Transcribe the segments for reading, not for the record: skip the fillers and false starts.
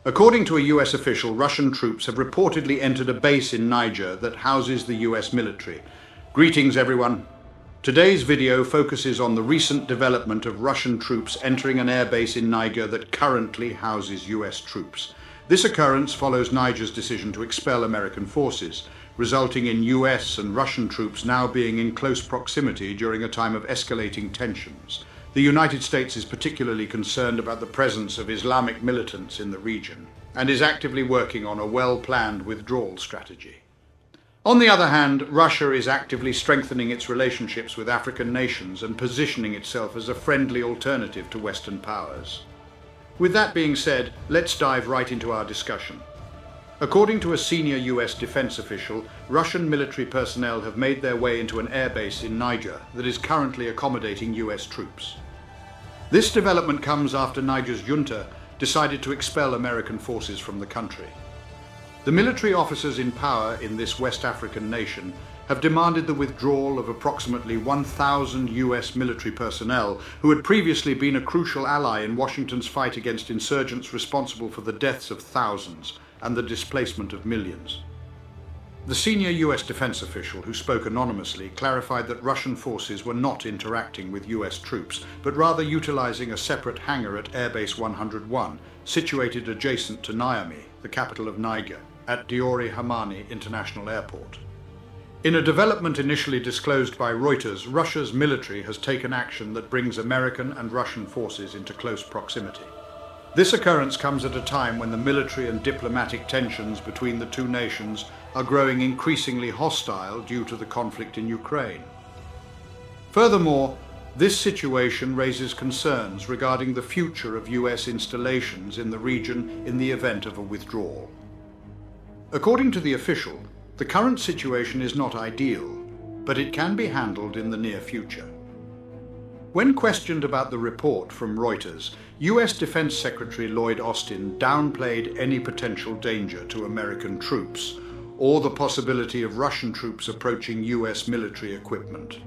According to a US official, Russian troops have reportedly entered a base in Niger that houses the US military. Greetings, everyone. Today's video focuses on the recent development of Russian troops entering an airbase in Niger that currently houses US troops. This occurrence follows Niger's decision to expel American forces, resulting in US and Russian troops now being in close proximity during a time of escalating tensions. The United States is particularly concerned about the presence of Islamic militants in the region and is actively working on a well-planned withdrawal strategy. On the other hand, Russia is actively strengthening its relationships with African nations and positioning itself as a friendly alternative to Western powers. With that being said, let's dive right into our discussion. According to a senior US defense official, Russian military personnel have made their way into an airbase in Niger that is currently accommodating US troops. This development comes after Niger's junta decided to expel American forces from the country. The military officers in power in this West African nation have demanded the withdrawal of approximately 1,000 US military personnel who had previously been a crucial ally in Washington's fight against insurgents responsible for the deaths of thousands and the displacement of millions. The senior US defense official, who spoke anonymously, clarified that Russian forces were not interacting with US troops, but rather utilizing a separate hangar at Airbase 101, situated adjacent to Niamey, the capital of Niger, at Diori Hamani International Airport. In a development initially disclosed by Reuters, Russia's military has taken action that brings American and Russian forces into close proximity. This occurrence comes at a time when the military and diplomatic tensions between the two nations are growing increasingly hostile due to the conflict in Ukraine. Furthermore, this situation raises concerns regarding the future of US installations in the region in the event of a withdrawal. According to the official, the current situation is not ideal, but it can be handled in the near future. When questioned about the report from Reuters, US Defense Secretary Lloyd Austin downplayed any potential danger to American troops or the possibility of Russian troops approaching US military equipment.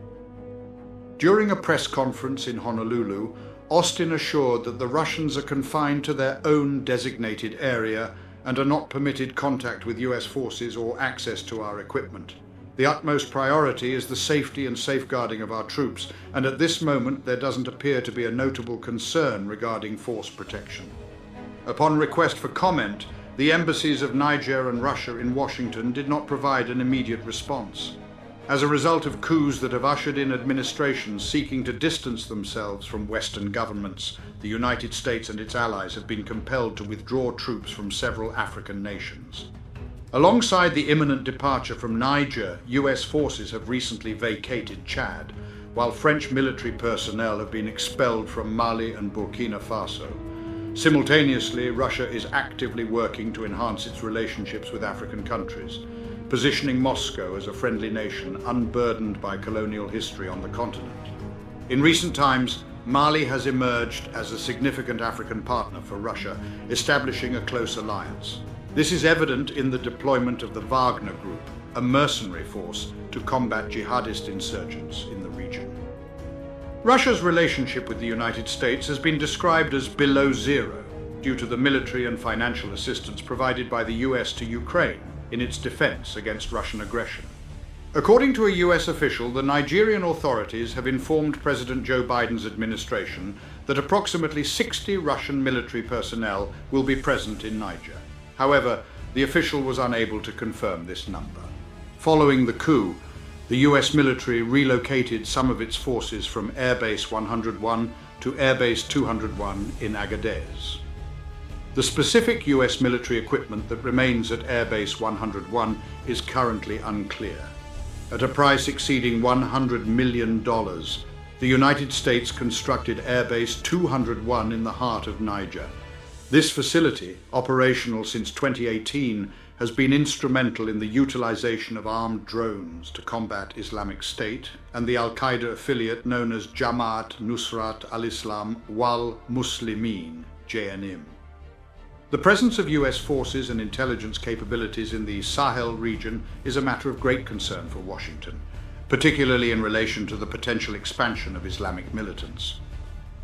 During a press conference in Honolulu, Austin assured that the Russians are confined to their own designated area and are not permitted contact with US forces or access to our equipment. The utmost priority is the safety and safeguarding of our troops, and at this moment there doesn't appear to be a notable concern regarding force protection. Upon request for comment, the embassies of Niger and Russia in Washington did not provide an immediate response. As a result of coups that have ushered in administrations seeking to distance themselves from Western governments, the United States and its allies have been compelled to withdraw troops from several African nations. Alongside the imminent departure from Niger, US forces have recently vacated Chad, while French military personnel have been expelled from Mali and Burkina Faso. Simultaneously, Russia is actively working to enhance its relationships with African countries, positioning Moscow as a friendly nation unburdened by colonial history on the continent. In recent times, Mali has emerged as a significant African partner for Russia, establishing a close alliance. This is evident in the deployment of the Wagner Group, a mercenary force to combat jihadist insurgents in the region. Russia's relationship with the United States has been described as below zero due to the military and financial assistance provided by the US to Ukraine in its defense against Russian aggression. According to a US official, the Nigerian authorities have informed President Joe Biden's administration that approximately 60 Russian military personnel will be present in Niger. However, the official was unable to confirm this number. Following the coup, the US military relocated some of its forces from Airbase 101 to Airbase 201 in Agadez. The specific US military equipment that remains at Airbase 101 is currently unclear. At a price exceeding $100 million, the United States constructed Airbase 201 in the heart of Niger. This facility, operational since 2018, has been instrumental in the utilization of armed drones to combat Islamic State and the Al-Qaeda affiliate known as Jamaat Nusrat al-Islam wal Muslimin, JNM. The presence of US forces and intelligence capabilities in the Sahel region is a matter of great concern for Washington, particularly in relation to the potential expansion of Islamic militants.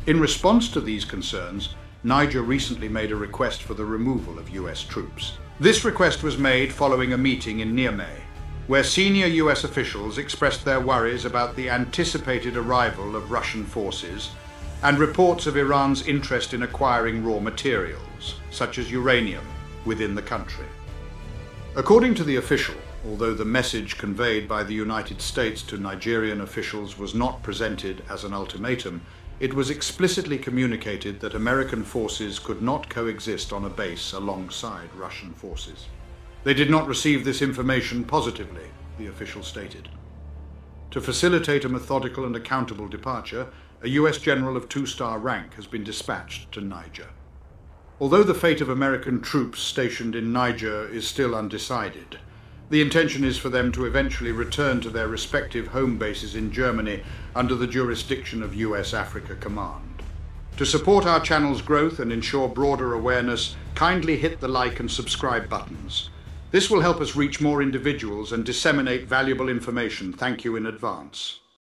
In response to these concerns, Niger recently made a request for the removal of US troops. This request was made following a meeting in Niamey, where senior US officials expressed their worries about the anticipated arrival of Russian forces and reports of Iran's interest in acquiring raw materials, such as uranium, within the country. According to the official, although the message conveyed by the United States to Nigerian officials was not presented as an ultimatum, it was explicitly communicated that American forces could not coexist on a base alongside Russian forces. They did not receive this information positively, the official stated. To facilitate a methodical and accountable departure, a US general of 2-star rank has been dispatched to Niger. Although the fate of American troops stationed in Niger is still undecided, the intention is for them to eventually return to their respective home bases in Germany under the jurisdiction of US Africa Command. To support our channel's growth and ensure broader awareness, kindly hit the like and subscribe buttons. This will help us reach more individuals and disseminate valuable information. Thank you in advance.